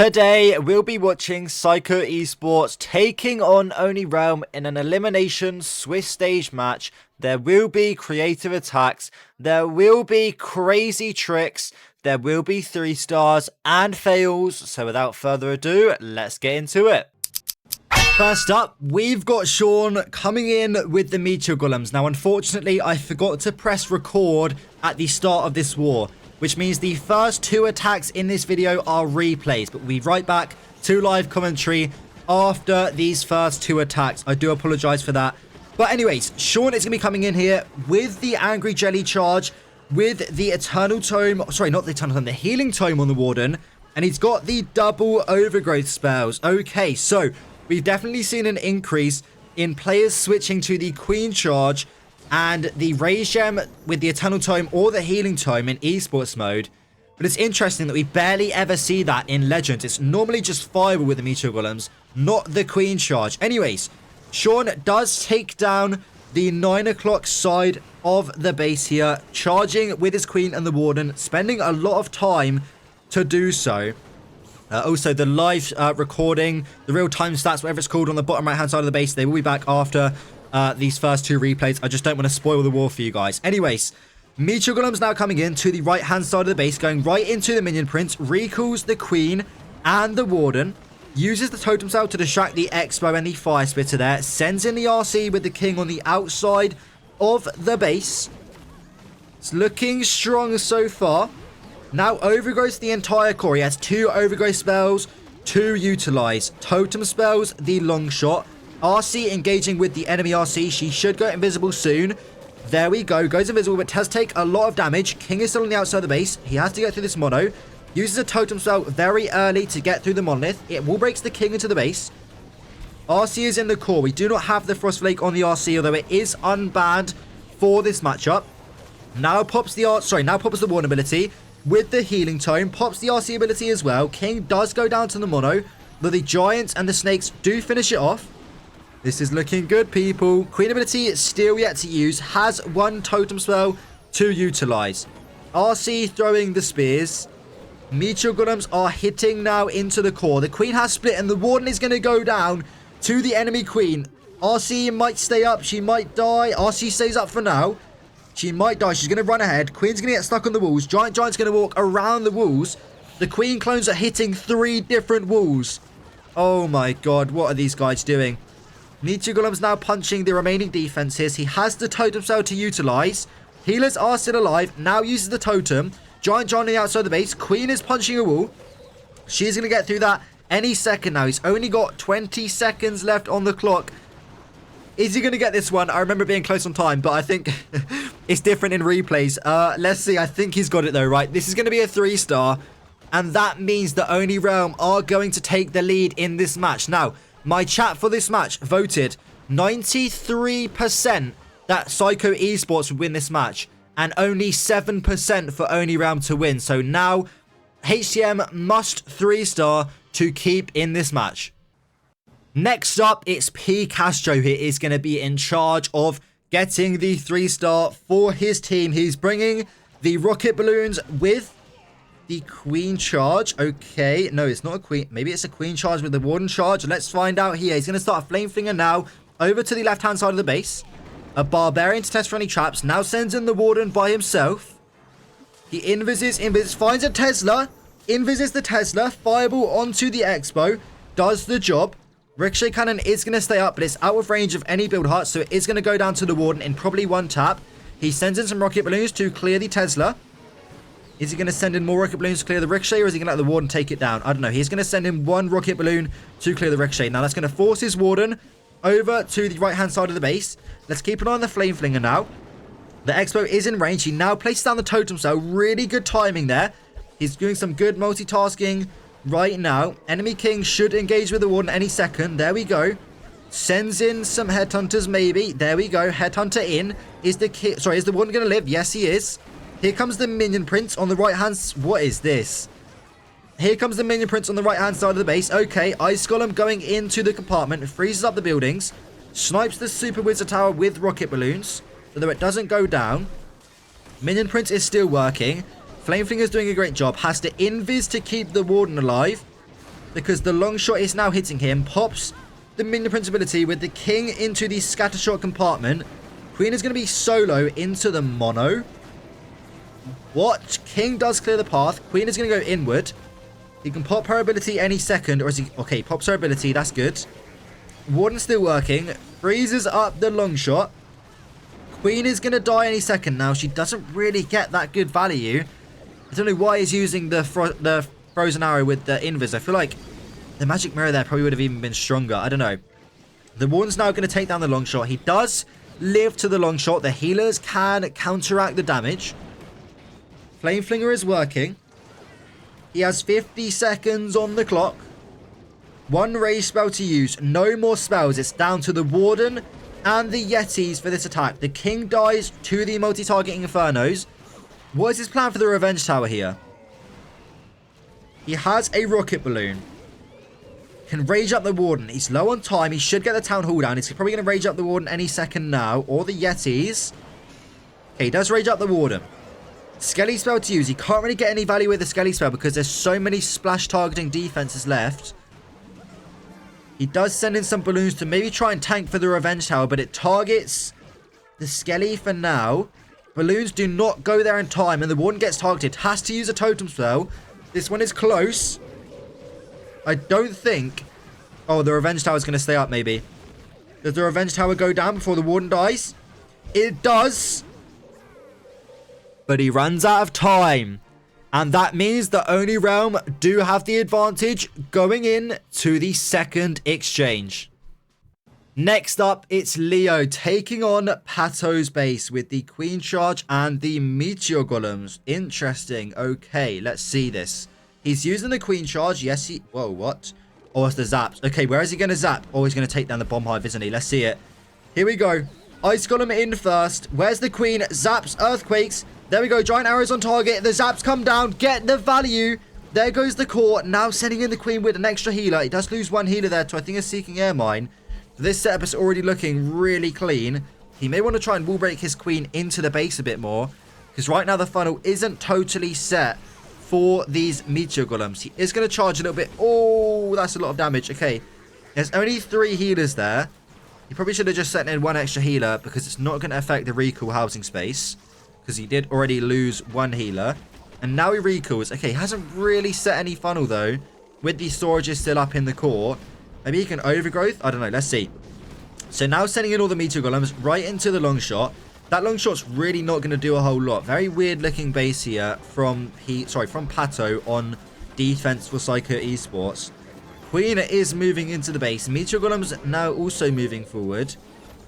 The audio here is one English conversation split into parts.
Today, we'll be watching Psycho Esports taking on Oni Realm in an elimination Swiss stage match. There will be creative attacks, there will be crazy tricks, there will be 3 stars and fails. So without further ado, let's get into it. First up, we've got Sean coming in with the Meteor Golems. Now, unfortunately, I forgot to press record at the start of this war, which means the first 2 attacks in this video are replays, but we'll be right back to live commentary after these first 2 attacks. I do apologize for that. But anyways, Sean is going to be coming in here with the Angry Jelly charge, with the Eternal Tome, sorry, not the Eternal Tome, the Healing Tome on the Warden, and he's got the double Overgrowth spells. Okay, so we've definitely seen an increase in players switching to the Queen charge and the Rage Gem with the Eternal Tome or the Healing Tome in Esports mode. But it's interesting that we barely ever see that in Legends. It's normally just Fireball with the Meteor Golems, not the Queen charge. Anyways, Sean does take down the 9 o'clock side of the base here, charging with his Queen and the Warden, spending a lot of time to do so. Also, the live recording, the real-time stats, whatever it's called, on the bottom right-hand side of the base, they will be back after these first 2 replays. I just don't want to spoil the war for you guys. Anyways, Meteor Golem's now coming in to the right-hand side of the base, going right into the Minion Prince, recalls the Queen and the Warden, uses the Totem Cell to distract the Expo and the Fire Spitter there, sends in the RC with the King on the outside of the base. It's looking strong so far. Now overgrowth the entire core. He has 2 overgrowth spells to utilize. Totem spells, the long shot. RC engaging with the enemy RC. She should go invisible soon. There we go. Goes invisible, but does take a lot of damage. King is still on the outside of the base. He has to get through this mono. Uses a totem spell very early to get through the monolith. It will breaks the King into the base. RC is in the core. We do not have the Frost Flake on the RC, although it is unbanned for this matchup. Now pops the Warden ability with the Healing Tome. Pops the RC ability as well. King does go down to the mono, though the Giants and the Snakes do finish it off. This is looking good, people. Queen ability is still yet to use. Has 1 totem spell to utilize. RC throwing the spears. Meteor Golems are hitting now into the core. The Queen has split and the Warden is going to go down to the enemy Queen. RC might stay up. She might die. RC stays up for now. She might die. She's going to run ahead. Queen's going to get stuck on the walls. Giant's going to walk around the walls. The Queen clones are hitting 3 different walls. Oh my god. What are these guys doing? Meteor Golem's now punching the remaining defenses. He has the Totem Cell to utilize. Healers are still alive. Now uses the Totem. Giant on the outside of the base. Queen is punching a wall. She's going to get through that any second now. He's only got 20 seconds left on the clock. Is he going to get this one? I remember being close on time, but I think it's different in replays. Let's see. I think he's got it though, right? This is going to be a 3-star. And that means that Oni Realm are going to take the lead in this match. Now, my chat for this match voted 93% that Psycho Esports would win this match. And only 7% for Oni Realm to win. So now, HCM must 3-star to keep in this match. Next up, it's P. Castro who is going to be in charge of getting the 3-star for his team. He's bringing the rocket balloons with the Queen charge. Okay, no, it's not a Queen. Maybe it's a Queen charge with the Warden charge. Let's find out here. He's going to start a Flame Flinger now over to the left-hand side of the base. A Barbarian to test for any traps. Now sends in the Warden by himself. He invises, finds a Tesla. Invises the Tesla. Fireball onto the Expo. Does the job. Ricochet Cannon is going to stay up, but it's out of range of any build heart, so it is going to go down to the Warden in probably 1 tap. He sends in some rocket balloons to clear the Tesla. Is he going to send in more rocket balloons to clear the Ricochet, or is he going to let the Warden take it down? I don't know. He's going to send in 1 rocket balloon to clear the Ricochet. Now, that's going to force his Warden over to the right-hand side of the base. Let's keep an eye on the Flame Flinger now. The Expo is in range. He now places down the Totem Cell. Really good timing there. He's doing some good multitasking right now. Enemy King should engage with the Warden any second. There we go. Sends in some Headhunters maybe. There we go. Headhunter in. Is the Warden going to live? Yes, he is. Here comes the Minion Prince on the right-hand... What is this? Here comes the Minion Prince on the right-hand side of the base. Okay, Ice Golem going into the compartment. Freezes up the buildings. Snipes the Super Wizard Tower with rocket balloons. Although it doesn't go down. Minion Prince is still working. Flameflinger's doing a great job. Has to invis to keep the Warden alive. because the long shot is now hitting him. Pops the minion prince ability with the king into the scatter shot compartment. Queen is going to be solo into the mono. What? King does clear the path. Queen is going to go inward. He can pop her ability any second, or is he... Okay, pops her ability. That's good. Warden's still working. Freezes up the long shot. Queen is going to die any second now. She doesn't really get that good value. I don't know why he's using the frozen arrow with the invis. I feel like the magic mirror there probably would have even been stronger. I don't know. The Warden's now going to take down the long shot. He does live to the long shot. The healers can counteract the damage. Flame Flinger is working. He has 50 seconds on the clock. One rage spell to use. No more spells. It's down to the Warden and the Yetis for this attack. The King dies to the multi-targeting Infernos. What is his plan for the Revenge Tower here? He has a rocket balloon. Can rage up the Warden. He's low on time. He should get the Town Hall down. He's probably going to rage up the Warden any second now. Or the Yetis. Okay, he does rage up the Warden. Skelly spell to use. He can't really get any value with the Skelly spell because there's so many splash targeting defenses left. He does send in some balloons to maybe try and tank for the Revenge Tower, but it targets the Skelly for now. Balloons do not go there in time, and the Warden gets targeted. Has to use a totem spell. This one is close. I don't think... Oh, the Revenge Tower is going to stay up, maybe. Does the Revenge Tower go down before the Warden dies? It does. But he runs out of time. And that means the Oni Realm do have the advantage going in to the second exchange. Next up, it's Leo taking on Pato's base with the Queen Charge and the Meteor Golems. Interesting. Okay, let's see this. He's using the Queen Charge. Yes, he... Whoa, what? Oh, it's the zaps. Okay, where is he going to zap? Oh, he's going to take down the Bomb Hive, isn't he? Let's see it. Here we go. Ice Golem in first. Where's the Queen? Zaps, Earthquakes. There we go. Giant arrows on target. The zaps come down. Get the value. There goes the core. Now sending in the Queen with an extra healer. He does lose one healer there to, I think, a Seeking Air Mine. So this setup is already looking really clean. He may want to try and wall break his Queen into the base a bit more. Because right now the funnel isn't totally set for these Meteor Golems. He is going to charge a little bit. Oh, that's a lot of damage. Okay. There's only 3 healers there. He probably should have just sent in one extra healer because it's not going to affect the recall housing space. Because he did already lose one healer. And now he recalls. Okay, he hasn't really set any funnel though. With the storages still up in the core. Maybe he can overgrowth? I don't know. Let's see. So now sending in all the Meteor Golems right into the long shot. That long shot's really not going to do a whole lot. Very weird looking base here from Pato on defense for Psycho Esports. Queen is moving into the base. Meteor Golems now also moving forward.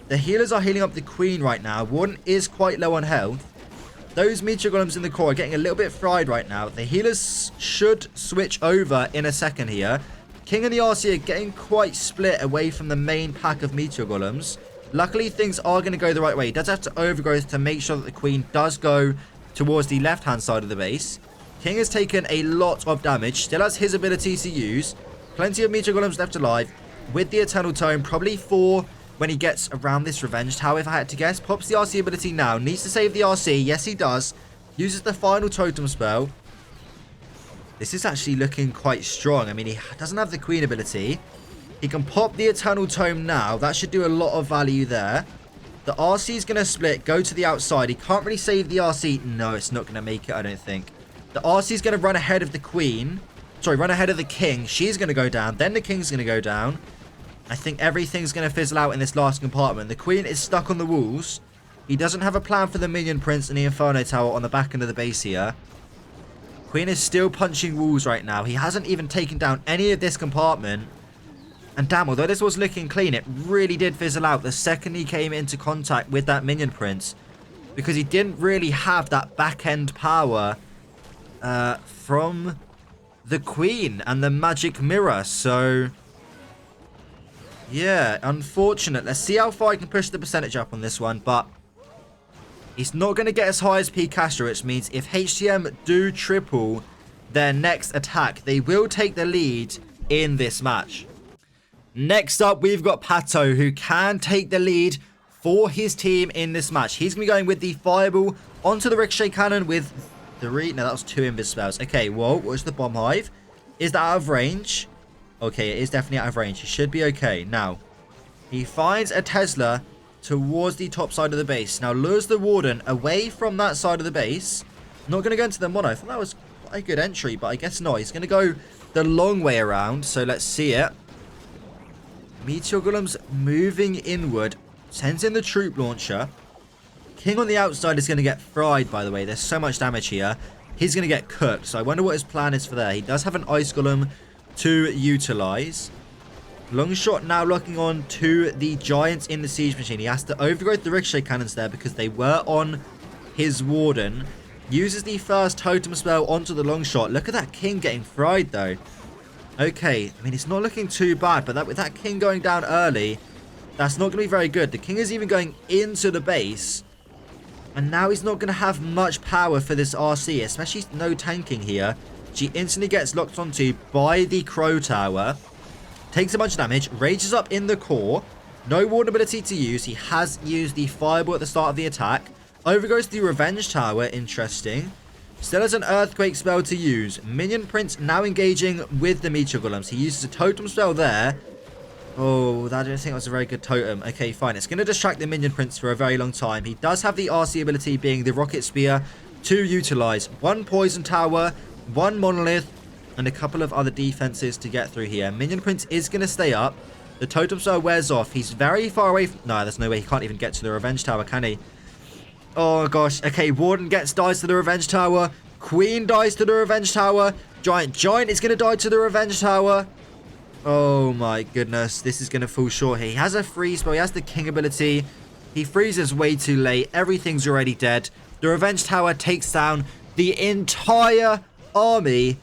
The healers are healing up the Queen right now. Warden is quite low on health. Those Meteor Golems in the core are getting a little bit fried right now. The healers should switch over in a second here. King and the RC are getting quite split away from the main pack of Meteor Golems. Luckily, things are going to go the right way. He does have to overgrowth to make sure that the Queen does go towards the left-hand side of the base. King has taken a lot of damage. Still has his abilities to use. Plenty of Meteor Golems left alive. With the Eternal Tome, probably 4 when he gets around this Revenge Tower, if I had to guess. Pops the RC ability now. Needs to save the RC. Yes, he does. Uses the final totem spell. This is actually looking quite strong. I mean, he doesn't have the Queen ability. He can pop the Eternal Tome now. That should do a lot of value there. The RC is going to split, go to the outside. He can't really save the RC. No, it's not going to make it, I don't think. The RC is going to run ahead of the Queen. Sorry, run ahead of the King. She's going to go down. Then the King's going to go down. I think everything's going to fizzle out in this last compartment. The Queen is stuck on the walls. He doesn't have a plan for the Minion Prince and the Inferno Tower on the back end of the base here. Queen is still punching walls right now. He hasn't even taken down any of this compartment. And damn, although this was looking clean, it really did fizzle out the second he came into contact with that Minion Prince. Because he didn't really have that back-end power from the Queen and the Magic Mirror. So, yeah, unfortunate. Let's see how far I can push the percentage up on this one. But he's not going to get as high as P Castro, which means if HTM do triple their next attack, they will take the lead in this match. Next up, we've got Pato, who can take the lead for his team in this match. He's going to be going with the Fireball onto the Ricochet Cannon with 3... No, that was 2 invis spells. Okay, whoa, what's the Bomb Hive? Is that out of range? Okay, it is definitely out of range. He should be okay. Now, he finds a Tesla towards the top side of the base. Now, lures the Warden away from that side of the base. Not going to go into the mono. I thought that was quite a good entry, but I guess not. He's going to go the long way around, so let's see it. Meteor Golem's moving inward. Sends in the troop launcher. King on the outside is going to get fried, by the way. There's so much damage here. He's going to get cooked. So I wonder what his plan is for there. He does have an Ice Golem to utilize. Longshot now locking on to the Giants in the Siege Machine. He has to overgrowth the Ricochet Cannons there because they were on his Warden. Uses the first Totem Spell onto the Longshot. Look at that King getting fried, though. Okay, I mean, it's not looking too bad, but with that King going down early, that's not going to be very good. The King is even going into the base. And now he's not going to have much power for this RC, especially no tanking here. She instantly gets locked onto by the Crow Tower. Takes a bunch of damage, rages up in the core. No Warden ability to use. He has used the Fireball at the start of the attack. Overgoes the Revenge Tower, interesting. Still has an Earthquake spell to use. Minion Prince now engaging with the Meteor Golems. He uses a Totem spell there. Oh, I don't think that was a very good totem. Okay, fine. It's going to distract the Minion Prince for a very long time. He does have the RC ability being the Rocket Spear to utilize. One Poison Tower, one Monolith, and a couple of other defenses to get through here. Minion Prince is going to stay up. The Totem Spell wears off. He's very far away from... No, there's no way he can't even get to the Revenge Tower, can he? Oh, gosh. Okay, Warden dies to the Revenge Tower. Queen dies to the Revenge Tower. Giant is going to die to the Revenge Tower. Oh my goodness, this is going to fall short here. He has a freeze spell, he has the King ability. He freezes way too late. Everything's already dead. The Revenge Tower takes down the entire army.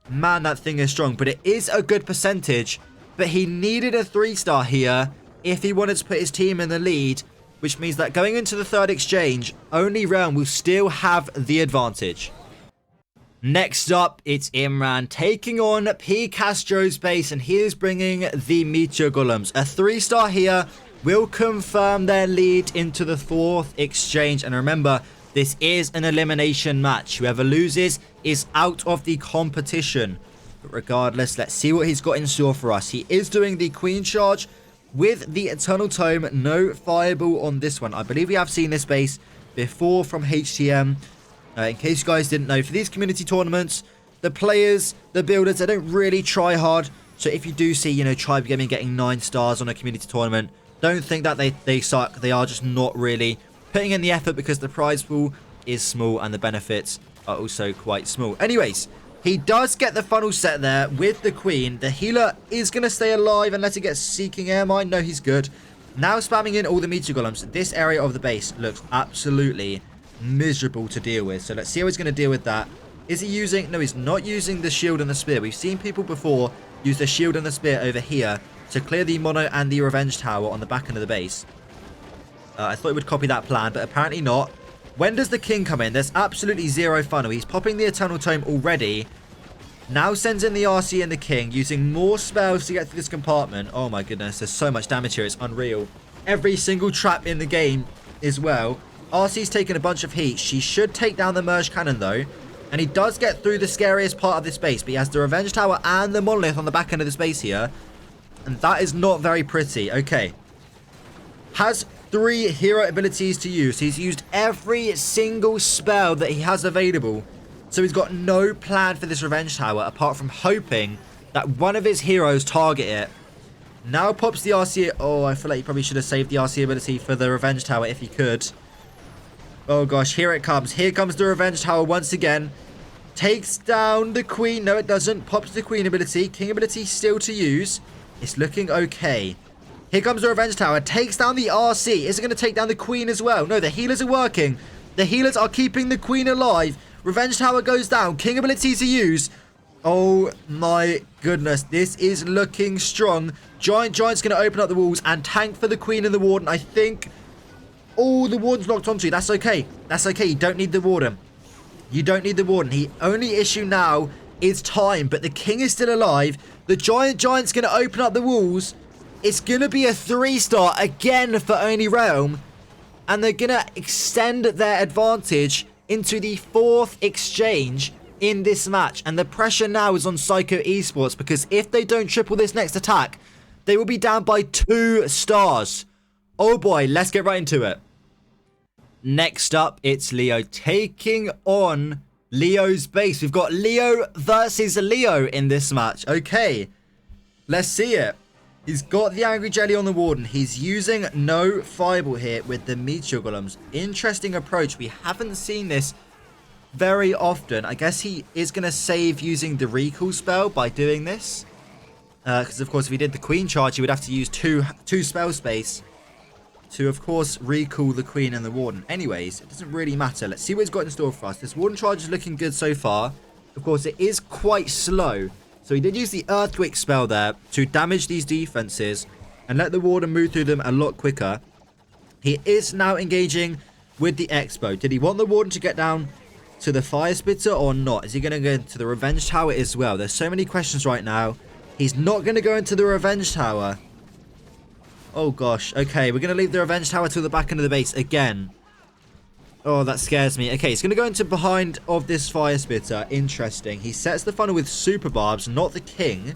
Man, that thing is strong, but it is a good percentage. But he needed a 3-star here if he wanted to put his team in the lead, which means that going into the third exchange, only Realm will still have the advantage. Next up, it's Imran taking on P. Castro's base, and he is bringing the Meteor Golems. A 3-star here will confirm their lead into the 4th exchange. And remember, this is an elimination match. Whoever loses is out of the competition. But regardless, let's see what he's got in store for us. He is doing the Queen Charge with the Eternal Tome. No Fireball on this one. I believe we have seen this base before from HTM. In case you guys didn't know, for these community tournaments, the players, the builders, they don't really try hard. So if you do see, Tribe Gaming getting 9 stars on a community tournament, don't think that they suck. They are just not really putting in the effort because the prize pool is small and the benefits are also quite small. Anyways, he does get the funnel set there with the Queen. The healer is going to stay alive unless he gets Seeking Air Mine. No, he's good. Now spamming in all the Meteor Golems. This area of the base looks absolutely miserable to deal with. So let's see how he's going to deal with that. Is he using... No, he's not using the shield and the spear. We've seen people before use the shield and the spear over here to clear the Mono and the Revenge Tower on the back end of the base. I thought he would copy that plan, but apparently not. When does the King come in? There's absolutely zero funnel. He's popping the Eternal Tome already. Now sends in the RC and the King, using more spells to get through this compartment. Oh my goodness, there's so much damage here. It's unreal. Every single trap in the game as well. RC's taken a bunch of heat. She should take down the Merge Cannon, though. And he does get through the scariest part of this base. But he has the Revenge Tower and the Monolith on the back end of the base here. And that is not very pretty. Okay. Has 3 hero abilities to use. He's used every single spell that he has available. So he's got no plan for this Revenge Tower apart from hoping that one of his heroes target it. Now pops the RC... Oh, I feel like he probably should have saved the RC ability for the Revenge Tower if he could. Oh gosh, here it comes. Here comes the Revenge Tower once again. Takes down the Queen. No, it doesn't. Pops the Queen ability. King ability still to use. It's looking okay. Here comes the Revenge Tower. Takes down the RC. Is it going to take down the Queen as well? No, the healers are working. The healers are keeping the Queen alive. Revenge Tower goes down. King ability to use. Oh my goodness. This is looking strong. Giant's going to open up the walls and tank for the Queen and the Warden. I think... Oh, the Warden's locked onto you. That's okay. That's okay. You don't need the Warden. You don't need the Warden. The only issue now is time. But the King is still alive. The Giant's going to open up the walls. It's going to be a 3-star again for Only Realm. And they're going to extend their advantage into the 4th exchange. in this match. And the pressure now is on Psycho Esports, because if they don't triple this next attack, they will be down by 2 stars. Oh boy, let's get right into it. Next up, it's Leo taking on Leo's base. We've got Leo versus Leo in this match. Okay, let's see it. He's got the Angry Jelly on the Warden. He's using no Fireball here with the Meteor Golems. Interesting approach. We haven't seen this very often. I guess he is going to save using the Recall spell by doing this. Because, of course, if he did the Queen charge, he would have to use two spell space to, of course, recall the Queen and the Warden. Anyways, it doesn't really matter. Let's see what he's got in store for us. This Warden charge is looking good so far. Of course, it is quite slow. So he did use the Earthquake spell there to damage these defenses and let the Warden move through them a lot quicker. He is now engaging with the Expo. Did he want the Warden to get down to the Fire Spitter or not? Is he going to go into the Revenge Tower as well? There's so many questions right now. He's not going to go into the Revenge Tower. Oh gosh. Okay, we're going to leave the Revenge Tower to the back end of the base again. Oh, that scares me. Okay, he's going to go into behind of this Fire Spitter. Interesting. He sets the funnel with Super Barbs, not the King.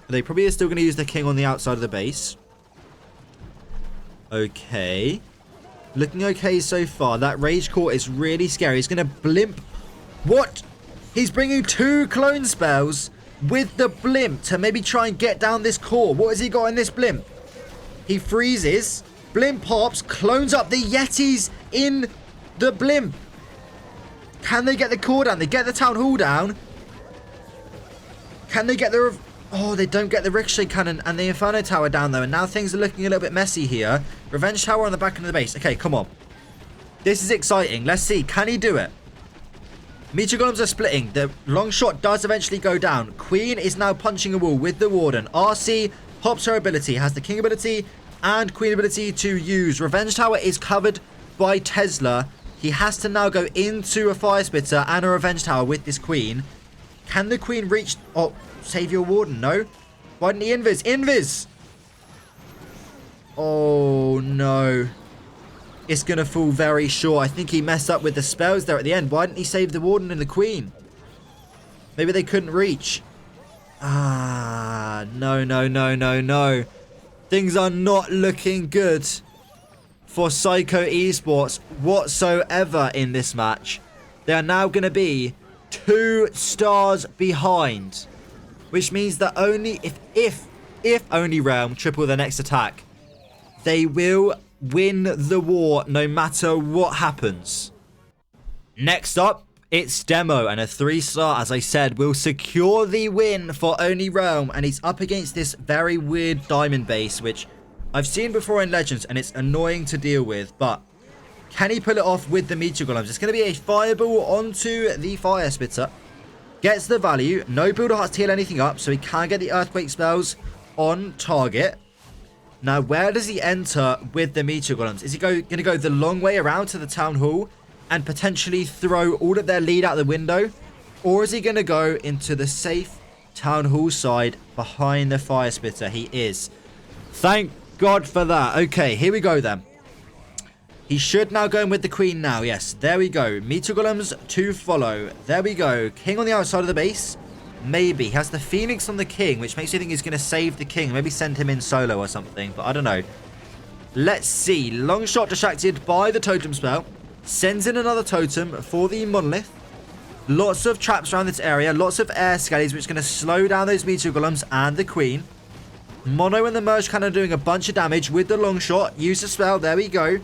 They probably are still going to use the King on the outside of the base. Okay. Looking okay so far. That Rage Core is really scary. He's going to Blimp. What? He's bringing 2 clone spells with the Blimp to maybe try and get down this core. What has he got in this Blimp? He freezes. Blimp pops. Clones up the Yetis in the Blimp. Can they get the core down? They get the Town Hall down. Can they get the... Oh, they don't get the Ricochet Cannon and the Inferno Tower down, though. And now things are looking a little bit messy here. Revenge Tower on the back end of the base. Okay, come on. This is exciting. Let's see. Can he do it? Meteor Golems are splitting. The long shot does eventually go down. Queen is now punching a wall with the Warden. RC pops her ability. Has the King ability and Queen ability to use. Revenge Tower is covered by Tesla. He has to now go into a Fire Spitter and a Revenge Tower with this Queen. Can the Queen reach... Oh, save your Warden. No. Why didn't he invis? Invis! Oh, no. It's going to fall very short. I think he messed up with the spells there at the end. Why didn't he save the Warden and the Queen? Maybe they couldn't reach. Ah, no, no, no, no, no. Things are not looking good for Psycho Esports whatsoever in this match. They are now going to be 2 stars behind, which means that only if only Realm triple their next attack, they will win the war no matter what happens. Next up, it's Demo, and a 3-star, as I said, will secure the win for Only Realm, and he's up against this very weird diamond base, which I've seen before in Legends, and it's annoying to deal with, but can he pull it off with the Meteor Golems? It's going to be a Fireball onto the Fire Spitter. Gets the value. No Builder Hearts to heal anything up, so he can get the Earthquake spells on target. Now, where does he enter with the Meteor Golems? Is he going to go the long way around to the Town Hall and potentially throw all of their lead out the window? Or is he going to go into the safe Town Hall side behind the Fire Spitter? He is. Thank God for that. Okay, here we go then. He should now go in with the Queen now. Yes, there we go. Meteor Golems to follow. There we go. King on the outside of the base. Maybe. He has the Phoenix on the King, which makes you think he's going to save the King. Maybe send him in solo or something, but I don't know. Let's see. Long shot distracted by the totem spell. Sends in another totem for the Monolith. Lots of traps around this area. Lots of air skellies, which is going to slow down those Meteor Golems and the Queen. Mono and the Merge Cannon doing a bunch of damage with the long shot. Use the spell. There we go.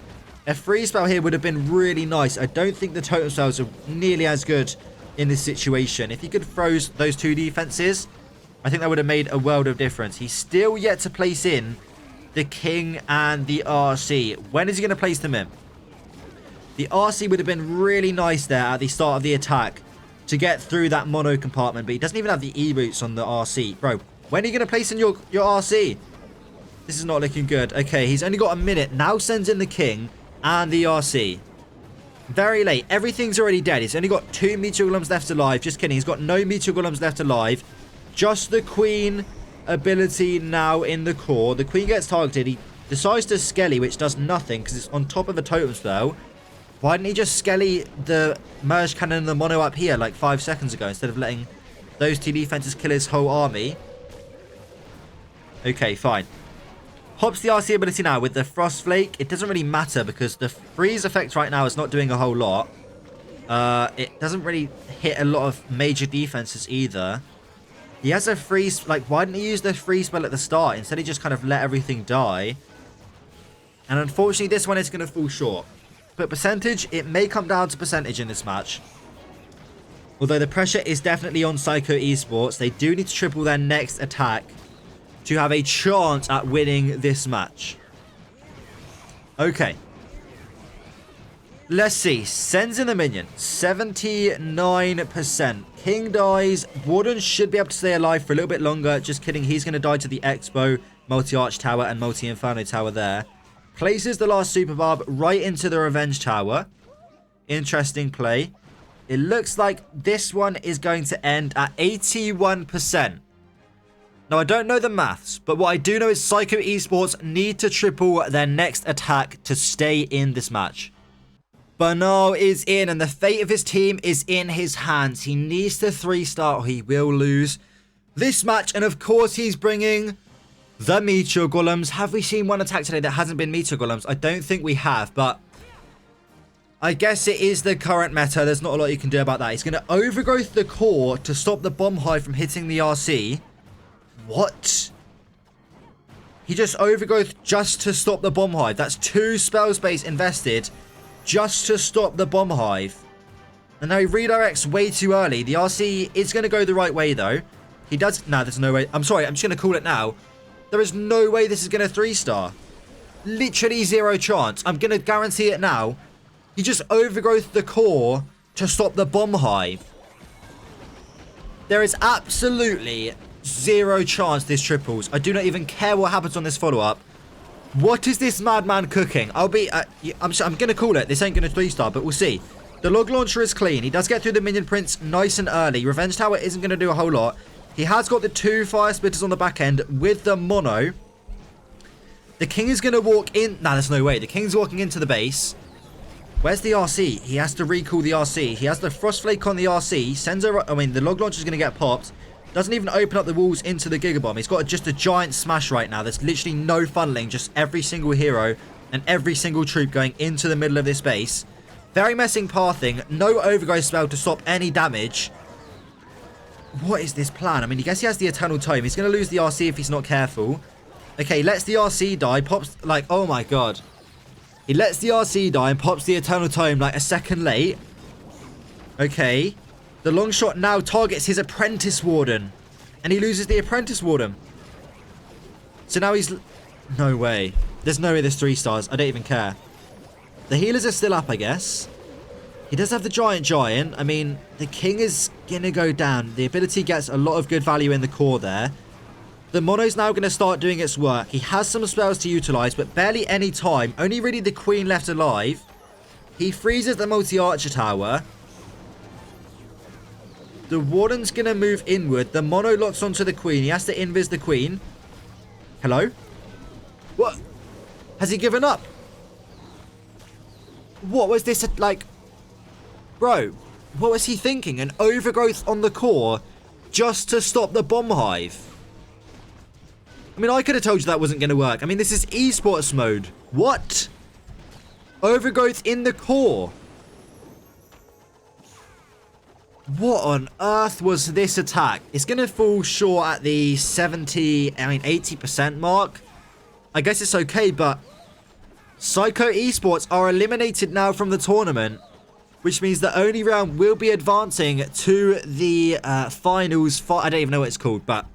A free spell here would have been really nice. I don't think the totem spells are nearly as good in this situation. If he could froze those 2 defenses, I think that would have made a world of difference. He's still yet to place in the King and the RC. When is he going to place them in? The RC would have been really nice there at the start of the attack to get through that mono compartment, but he doesn't even have the E-boots on the RC. Bro, when are you going to place in your RC? This is not looking good. Okay, he's only got a minute. Now sends in the King and the RC. Very late. Everything's already dead. He's only got 2 Meteor Golems left alive. Just kidding. He's got no Meteor Golems left alive. Just the Queen ability now in the core. The Queen gets targeted. He decides to Skelly, which does nothing because it's on top of a totem spell. Why didn't he just skelly the merge cannon and the mono up here like 5 seconds ago instead of letting those two defenses kill his whole army? Okay, fine. Pops the RC ability now with the Frost Flake. It doesn't really matter because the freeze effect right now is not doing a whole lot. It doesn't really hit a lot of major defenses either. He has a freeze. Like, why didn't he use the freeze spell at the start? Instead, he just kind of let everything die. And unfortunately, this one is going to fall short. But percentage, it may come down to percentage in this match. Although the pressure is definitely on Psycho Esports. They do need to triple their next attack to have a chance at winning this match. Okay. Let's see. Sends in the minion. 79%. King dies. Warden should be able to stay alive for a little bit longer. Just kidding. He's going to die to the Expo, Multi-Arch Tower, and Multi-Inferno Tower there. Places the last Super Barb right into the Revenge Tower. Interesting play. It looks like this one is going to end at 81%. Now, I don't know the maths, but what I do know is Psycho Esports need to triple their next attack to stay in this match. Bernal is in, and the fate of his team is in his hands. He needs to 3-star or he will lose this match. And of course, he's bringing the Meteor Golems. Have we seen one attack today that hasn't been Meteor Golems? I don't think we have, but I guess it is the current meta. There's not a lot you can do about that. He's going to overgrowth the core to stop the bomb hive from hitting the RC. What? He just overgrowth just to stop the bomb hive. That's 2 spell space invested just to stop the bomb hive. And now he redirects way too early. The RC is going to go the right way, though. He does... No, there's no way. I'm sorry. I'm just going to call it now. There is no way this is going to 3-star. Literally 0 chance. I'm going to guarantee it now. He just overgrowth the core to stop the bomb hive. There is absolutely 0 chance this triples. I do not even care what happens on this follow-up. What is this madman cooking? I'm going to call it. This ain't going to 3-star, but we'll see. The log launcher is clean. He does get through the minion prince nice and early. Revenge Tower isn't going to do a whole lot. He has got the 2 fire splitters on the back end with the mono. The king is going to walk in. Nah, there's no way. The king's walking into the base. Where's the RC? He has to recall the RC. He has the frost flake on the RC. Sends a... I mean, the log launcher is going to get popped. Doesn't even open up the walls into the Gigabomb. He's got just a giant smash right now. There's literally no funneling. Just every single hero and every single troop going into the middle of this base. Very messing pathing. No overgrowth spell to stop any damage. What is this plan? I mean, I guess he has the Eternal Tome. He's going to lose the RC if he's not careful. Okay, lets the RC die. Pops, like, oh my god. He lets the RC die and pops the Eternal Tome like a second late. Okay. The long shot now targets his Apprentice Warden. And he loses the Apprentice Warden. So now he's... No way. There's no way there's 3-stars. I don't even care. The healers are still up, I guess. He does have the Giant. I mean, the king is going to go down. The ability gets a lot of good value in the core there. The mono's now going to start doing its work. He has some spells to utilize, but barely any time. Only really the queen left alive. He freezes the multi-archer tower. The warden's going to move inward. The mono locks onto the queen. He has to invis the queen. Hello? What? Has he given up? What was this like? Bro, what was he thinking? An overgrowth on the core just to stop the bomb hive? I mean, I could have told you that wasn't going to work. I mean, this is esports mode. What? Overgrowth in the core. What on earth was this attack? It's going to fall short at the 80% mark. I guess it's okay, but Psycho Esports are eliminated now from the tournament, which means the only round will be advancing to the finals. I don't even know what it's called, but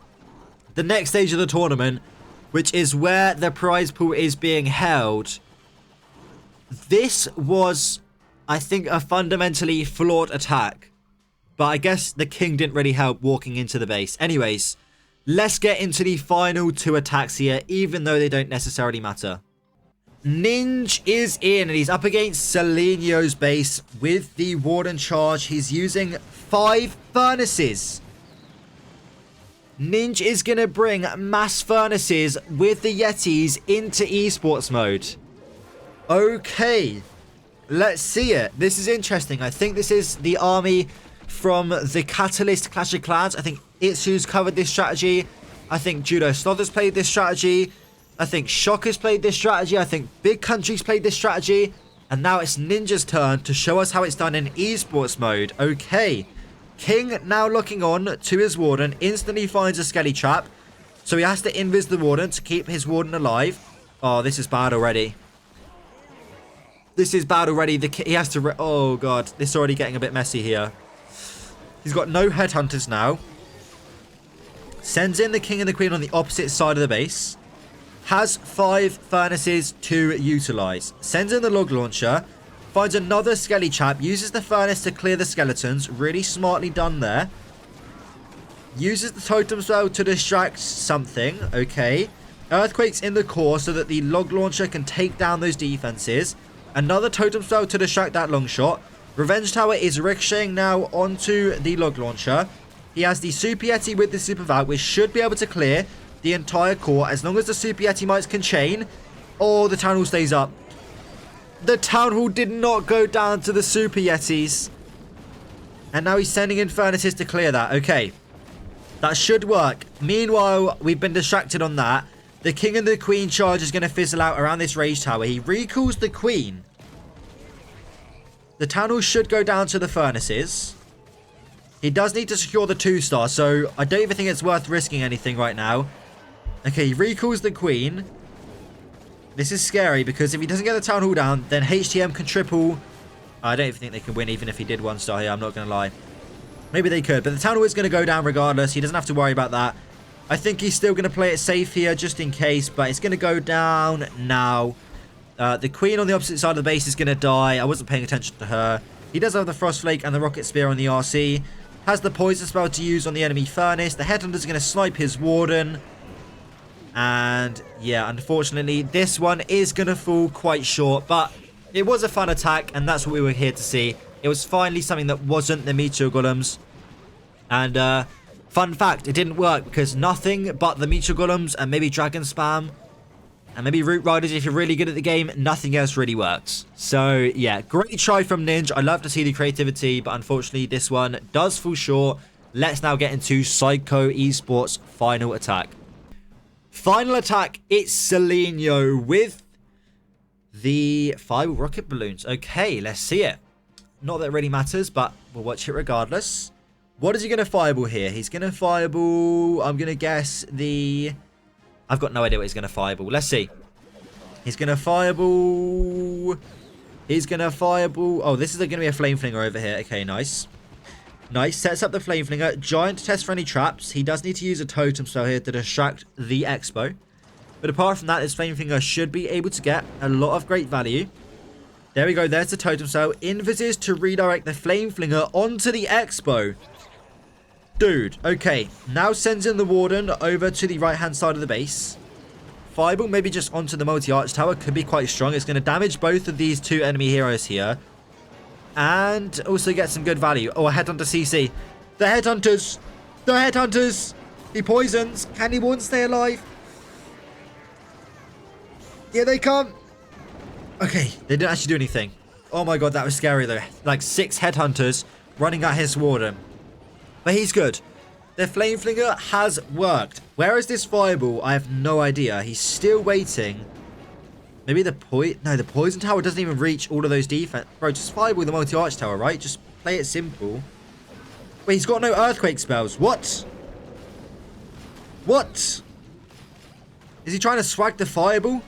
the next stage of the tournament, which is where the prize pool is being held. This was, I think, a fundamentally flawed attack. But I guess the king didn't really help walking into the base. Anyways, let's get into the final 2 attacks here, even though they don't necessarily matter. Ninja is in, and he's up against Selenio's base with the Warden charge. He's using 5 furnaces. Ninja is going to bring mass furnaces with the Yetis into esports mode. Okay. Let's see it. This is interesting. I think this is the army from the Catalyst Clash of Clans. I think Itsu's covered this strategy. I think Judo Slother's played this strategy. I think Shocker's played this strategy. I think Big Country's played this strategy. And now it's Ninja's turn to show us how it's done in esports mode. Okay. King now locking on to his Warden. Instantly finds a Skelly Trap. So he has to invis the Warden to keep his Warden alive. Oh, this is bad already. This is bad already. He has to... Oh, God. This is already getting a bit messy here. He's got no Headhunters now. Sends in the King and the Queen on the opposite side of the base. Has 5 Furnaces to utilize. Sends in the Log Launcher. Finds another Skelly Trap. Uses the Furnace to clear the Skeletons. Really smartly done there. Uses the Totem Spell to distract something. Okay. Earthquakes in the core so that the Log Launcher can take down those defenses. Another Totem Spell to distract that long shot. Revenge Tower is ricocheting now onto the Log Launcher. He has the Super Yeti with the Super Vault, which should be able to clear the entire core as long as the Super Yeti mites can chain. Oh, the Town Hall stays up. The Town Hall did not go down to the Super Yetis. And now he's sending in Furnaces to clear that. Okay. That should work. Meanwhile, we've been distracted on that. The King and the Queen charge is going to fizzle out around this Rage Tower. He recalls the Queen. The Town Hall should go down to the Furnaces. He does need to secure the 2-star, so I don't even think it's worth risking anything right now. Okay, he recalls the Queen. This is scary because if he doesn't get the Town Hall down, then HTM can triple. I don't even think they can win even if he did 1-star here, I'm not going to lie. Maybe they could, but the Town Hall is going to go down regardless. He doesn't have to worry about that. I think he's still going to play it safe here just in case, but it's going to go down now. The Queen on the opposite side of the base is going to die. I wasn't paying attention to her. He does have the Frostflake and the Rocket Spear on the RC. Has the Poison Spell to use on the enemy Furnace. The Headhunter is going to snipe his Warden. And yeah, unfortunately, this one is going to fall quite short. But it was a fun attack, and that's what we were here to see. It was finally something that wasn't the Meteor Golems. And fun fact, it didn't work because nothing but the Meteor Golems and maybe Dragon Spam and maybe Root Riders, if you're really good at the game, nothing else really works. So, yeah, great try from Ninja. I love to see the creativity, but unfortunately, this one does fall short. Let's now get into Psycho Esports' final attack. Final attack, it's Seleno with the 5 rocket balloons. Okay, let's see it. Not that it really matters, but we'll watch it regardless. What is he going to fireball here? He's going to fireball, I'm going to guess the... I've got no idea what he's going to fireball. Let's see. He's going to fireball. He's going to fireball. Oh, this is going to be a flame flinger over here. Okay, nice. Nice. Sets up the flame flinger. Giant to test for any traps. He does need to use a totem spell here to distract the Expo. But apart from that, this flame flinger should be able to get a lot of great value. There we go. There's the totem spell. Invises to redirect the flame flinger onto the Expo. Dude, okay. Now sends in the Warden over to the right-hand side of the base. Fireball maybe just onto the multi-arch tower. Could be quite strong. It's going to damage both of these 2 enemy heroes here. And also get some good value. Oh, a Headhunter CC. The Headhunters. The Headhunters. He poisons. Can he Warden stay alive? Here they come. Okay, they didn't actually do anything. Oh my god, that was scary though. Like 6 Headhunters running at his Warden. But he's good. The Flame Flinger has worked. Where is this Fireball? I have no idea. He's still waiting. Maybe the Poison Tower doesn't even reach all of those defense. Bro, just Fireball the Multi-Arch Tower, right? Just play it simple. Wait, he's got no Earthquake spells. What? What? Is he trying to swag the Fireball?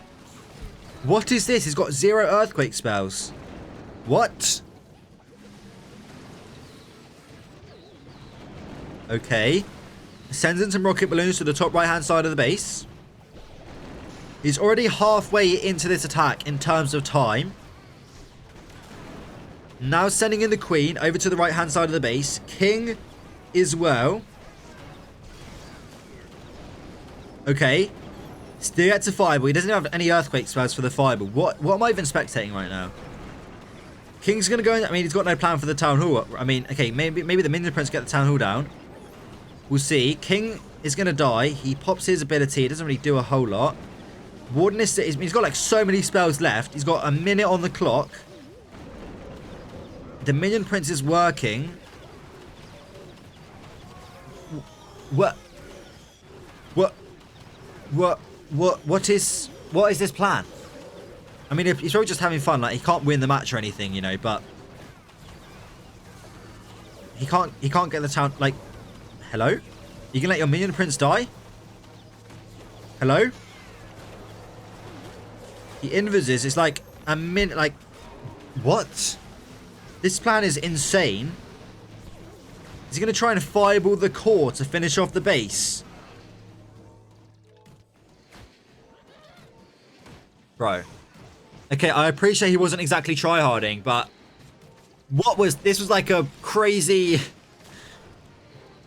What is this? He's got 0 Earthquake spells. What? Okay. Sends in some rocket balloons to the top right-hand side of the base. He's already halfway into this attack in terms of time. Now sending in the Queen over to the right-hand side of the base. King as well. Okay. Still yet to Fireball. He doesn't have any Earthquake spells for the Fireball. What am I even spectating right now? King's going to go in. I mean, he's got no plan for the Town Hall. I mean, okay, maybe the Minion Prince get the Town Hall down. We'll see. King is going to die. He pops his ability. It doesn't really do a whole lot. Warden is... He's got like so many spells left. He's got a minute on the clock. The Minion Prince is working. What is this plan? I mean, if he's probably just having fun. Like, he can't win the match or anything, you know, but he can't get the town. Like, hello? You can let your Minion Prince die? Hello? He invises. It's like a minute. Like, what? This plan is insane. Is he going to try and fireball the core to finish off the base? Bro. Okay, I appreciate he wasn't exactly tryharding, but this was like a crazy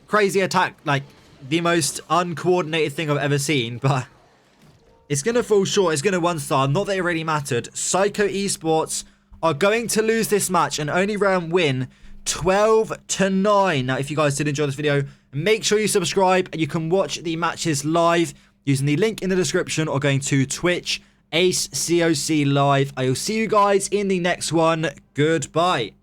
attack, like the most uncoordinated thing I've ever seen, but it's going to fall short. It's going to 1-star. Not that it really mattered. Psycho Esports are going to lose this match and only round win 12-9. Now, if you guys did enjoy this video, make sure you subscribe and you can watch the matches live using the link in the description or going to Twitch, Ace COC Live. I will see you guys in the next one. Goodbye.